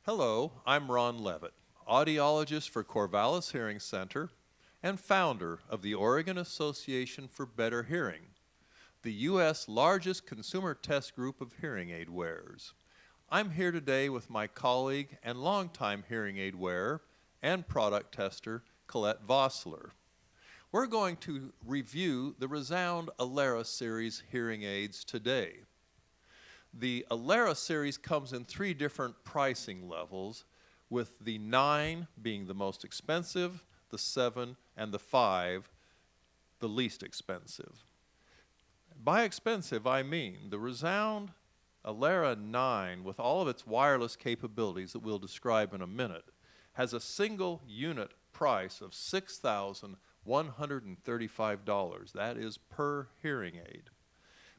Hello, I'm Ron Levitt, audiologist for Corvallis Hearing Center and founder of the Oregon Association for Better Hearing, the U.S. largest consumer test group of hearing aid wearers. I'm here today with my colleague and longtime hearing aid wearer and product tester, Colette Vossler. We're going to review the Resound Alera series hearing aids today. The Alera series comes in 3 different pricing levels, with the 9 being the most expensive, the 7 and the 5 the least expensive. By expensive, I mean the Resound Alera 9, with all of its wireless capabilities that we'll describe in a minute, has a single unit price of $6,135. That is per hearing aid.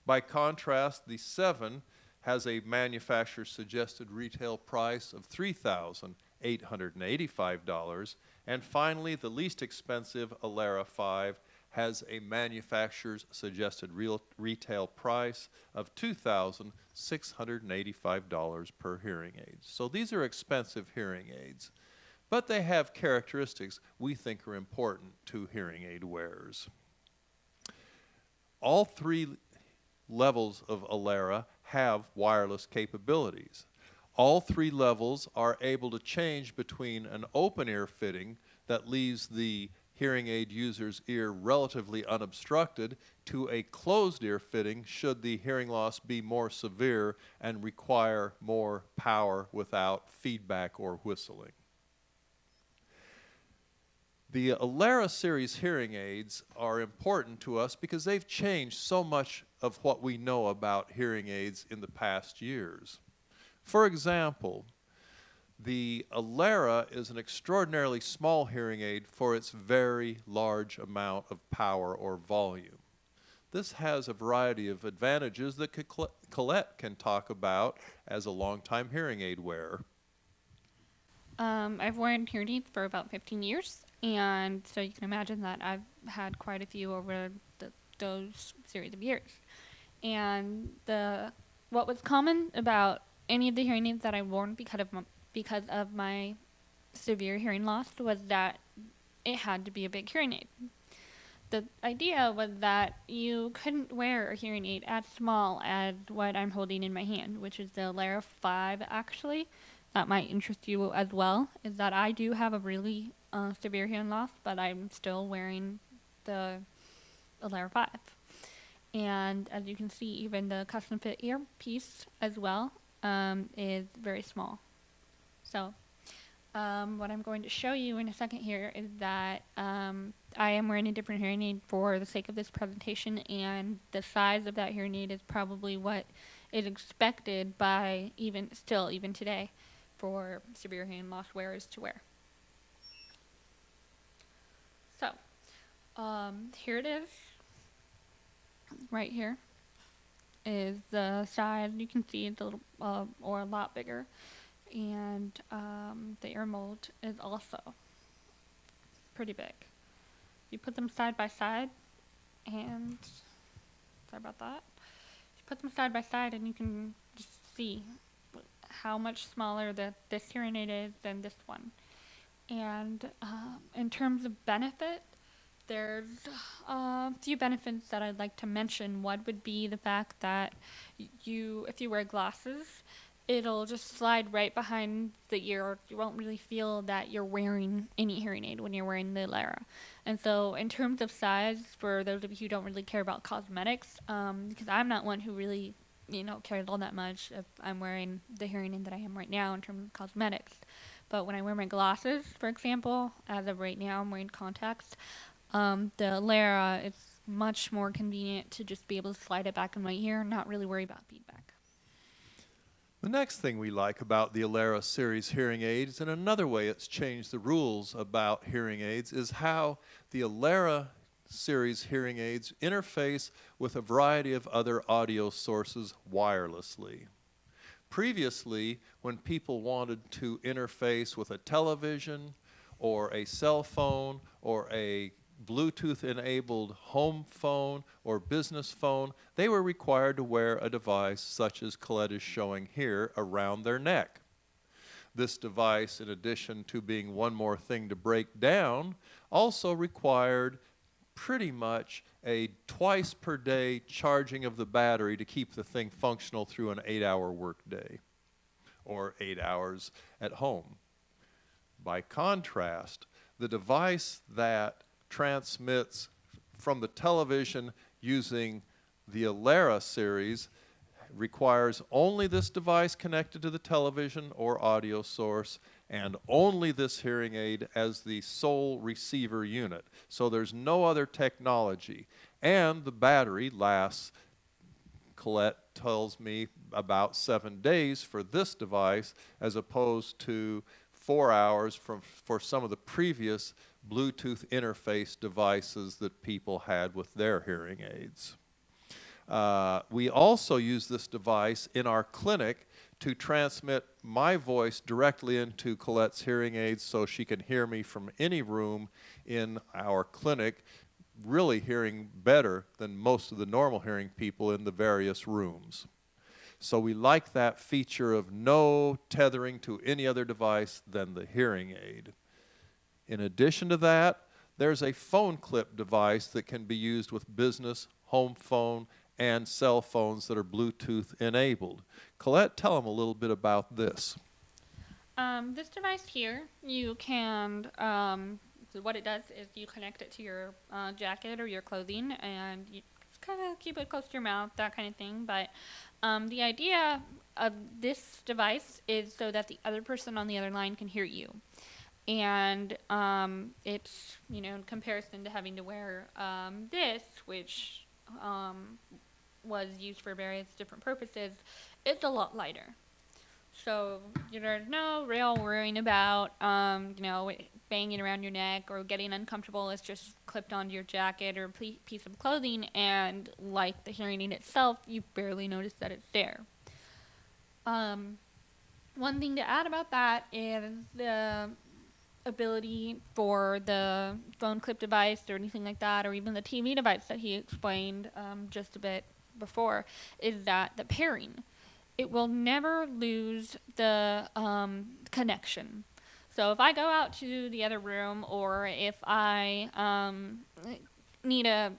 By contrast, the 7 has a manufacturer's suggested retail price of $3,885. And finally, the least expensive Alera 5 has a manufacturer's suggested retail price of $2,685 per hearing aid. So these are expensive hearing aids, but they have characteristics we think are important to hearing aid wearers. All 3 levels of Alera have wireless capabilities. All 3 levels are able to change between an open ear fitting that leaves the hearing aid user's ear relatively unobstructed to a closed ear fitting should the hearing loss be more severe and require more power without feedback or whistling. The Alera series hearing aids are important to us because they've changed so much of what we know about hearing aids in the past years. For example, the Alera is an extraordinarily small hearing aid for its very large amount of power or volume. This has a variety of advantages that Colette can talk about as a longtime hearing aid wearer. I've worn hearing aids for about 15 years, and so you can imagine that I've had quite a few over those series of years. And what was common about any of the hearing aids that I worn because of my severe hearing loss was that it had to be a big hearing aid. The idea was that you couldn't wear a hearing aid as small as what I'm holding in my hand, which is the Alera 5 actually. That might interest you as well, is that I do have a really severe hearing loss, but I'm still wearing the Alera 5. And as you can see, even the custom fit earpiece as well is very small. So what I'm going to show you in a second here is that I am wearing a different hearing aid for the sake of this presentation, and the size of that hearing aid is probably what is expected by even today for severe hearing loss wearers to wear. So here it is. Right here is the size. You can see it's a little or a lot bigger, and the ear mold is also pretty big. You put them side by side, and sorry about that. You put them side by side, and you can just see how much smaller this hearing aid is than this one. And in terms of benefit, there's a few benefits that I'd like to mention. One would be the fact that if you wear glasses, it'll just slide right behind the ear. You won't really feel that you're wearing any hearing aid when you're wearing the Alera. And so in terms of size, for those of you who don't really care about cosmetics, because I'm not one who really cares all that much if I'm wearing the hearing aid that I am right now in terms of cosmetics. But when I wear my glasses, for example, as of right now I'm wearing contacts, the Alera, it's much more convenient to just be able to slide it back in my ear and not really worry about feedback. The next thing we like about the Alera series hearing aids, and another way it's changed the rules about hearing aids, is how the Alera series hearing aids interface with a variety of other audio sources wirelessly. Previously, when people wanted to interface with a television or a cell phone or a Bluetooth-enabled home phone or business phone, they were required to wear a device such as Colette is showing here around their neck. This device, in addition to being one more thing to break down, also required pretty much a twice per day charging of the battery to keep the thing functional through an 8-hour workday or 8 hours at home. By contrast, the device that transmits from the television using the Alera series requires only this device connected to the television or audio source and only this hearing aid as the sole receiver unit. So there's no other technology. And the battery lasts, Colette tells me, about 7 days for this device as opposed to 4 hours for some of the previous Bluetooth interface devices that people had with their hearing aids. We also use this device in our clinic to transmit my voice directly into Colette's hearing aids so she can hear me from any room in our clinic, really hearing better than most of the normal hearing people in the various rooms. So we like that feature of no tethering to any other device than the hearing aid. In addition to that, there's a phone clip device that can be used with business, home phone, and cell phones that are Bluetooth enabled. Colette, tell them a little bit about this. This device here, you can, what it does is you connect it to your jacket or your clothing, and you kind of keep it close to your mouth, that kind of thing. But the idea of this device is so that the other person on the other line can hear you. And it's, in comparison to having to wear this, which was used for various different purposes, it's a lot lighter. So there's no real worrying about, banging around your neck or getting uncomfortable. It's just clipped onto your jacket or piece of clothing, and like the hearing aid itself, you barely notice that it's there. One thing to add about that is the ability for the phone clip device or anything like that, or even the TV device that he explained just a bit before, is that the pairing, it will never lose the connection. So if I go out to the other room, or if I need to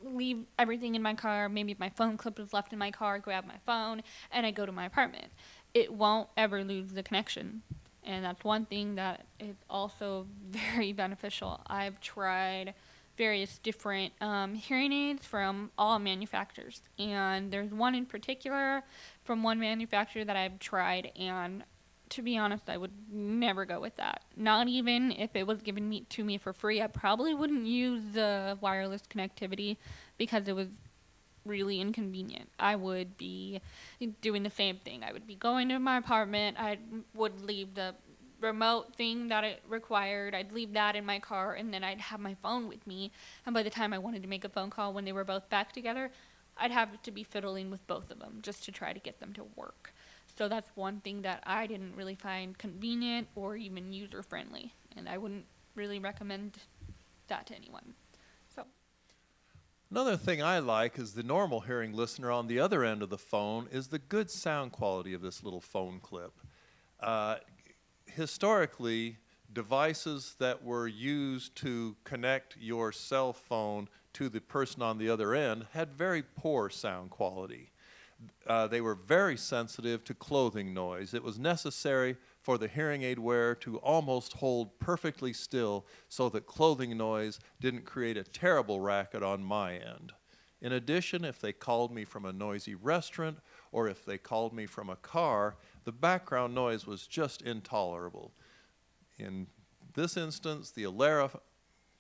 leave everything in my car, maybe if my phone clip is left in my car, grab my phone, and I go to my apartment, it won't ever lose the connection. And that's one thing that is also very beneficial. I've tried various different hearing aids from all manufacturers, and there's one in particular from one manufacturer that I've tried, and to be honest, I would never go with that. Not even if it was given to me for free. I probably wouldn't use the wireless connectivity because it was really inconvenient. I would be doing the same thing. I would be going to my apartment. I would leave the remote thing that it required. I'd leave that in my car, and then I'd have my phone with me. And by the time I wanted to make a phone call when they were both back together, I'd have to be fiddling with both of them just to try to get them to work. So that's one thing that I didn't really find convenient or even user-friendly, and I wouldn't really recommend that to anyone. So another thing I like is the normal hearing listener on the other end of the phone is the good sound quality of this little phone clip. Historically, devices that were used to connect your cell phone to the person on the other end had very poor sound quality. They were very sensitive to clothing noise. It was necessary for the hearing aid wearer to almost hold perfectly still so that clothing noise didn't create a terrible racket on my end. In addition, if they called me from a noisy restaurant or if they called me from a car, the background noise was just intolerable. In this instance, the Alera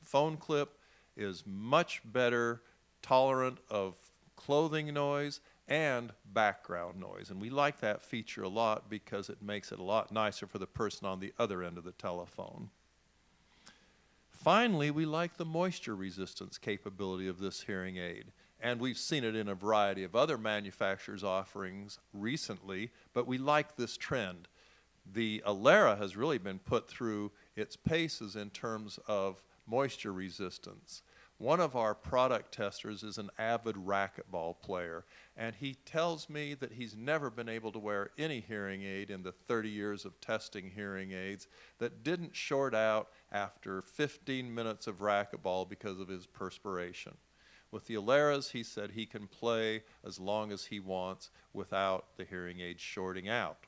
phone clip is much better tolerant of clothing noise and background noise. And we like that feature a lot because it makes it a lot nicer for the person on the other end of the telephone. Finally, we like the moisture resistance capability of this hearing aid. And we've seen it in a variety of other manufacturers' offerings recently, but we like this trend. The Alera has really been put through its paces in terms of moisture resistance. One of our product testers is an avid racquetball player, and he tells me that he's never been able to wear any hearing aid in the 30 years of testing hearing aids that didn't short out after 15 minutes of racquetball because of his perspiration. With the Aleras, he said he can play as long as he wants without the hearing aid shorting out.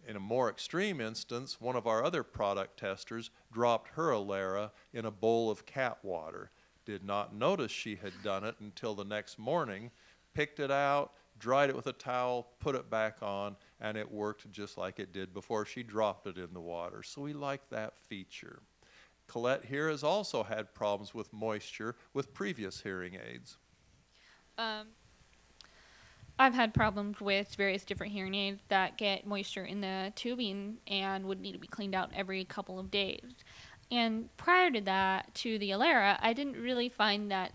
In a more extreme instance, one of our other product testers dropped her Alera in a bowl of cat water. Did not notice she had done it until the next morning, picked it out, dried it with a towel, put it back on, and it worked just like it did before she dropped it in the water. So we like that feature. Colette here has also had problems with moisture with previous hearing aids. I've had problems with various different hearing aids that get moisture in the tubing and would need to be cleaned out every couple of days. And prior to that, to the Alera, I didn't really find that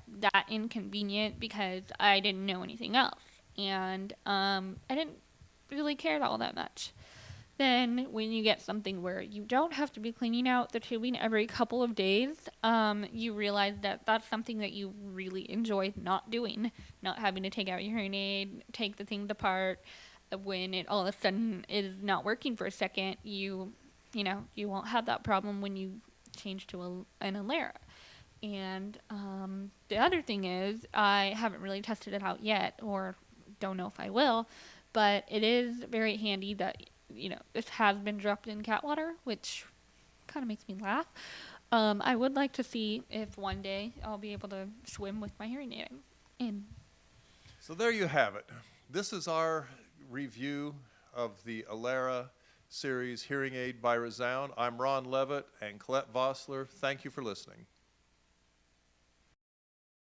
inconvenient because I didn't know anything else. And I didn't really care all that much. Then when you get something where you don't have to be cleaning out the tubing every couple of days, you realize that that's something that you really enjoy not doing. Not having to take out your hearing aid, take the things apart. When it all of a sudden is not working for a second, you won't have that problem when you change to an Alera. And the other thing is, I haven't really tested it out yet, or don't know if I will, but it is very handy that this has been dropped in cat water, which kind of makes me laugh. I would like to see if one day I'll be able to swim with my hearing aid in. So there you have it. This is our review of the Alera series Hearing Aid by Resound. I'm Ron Levitt and Colette Vossler. Thank you for listening.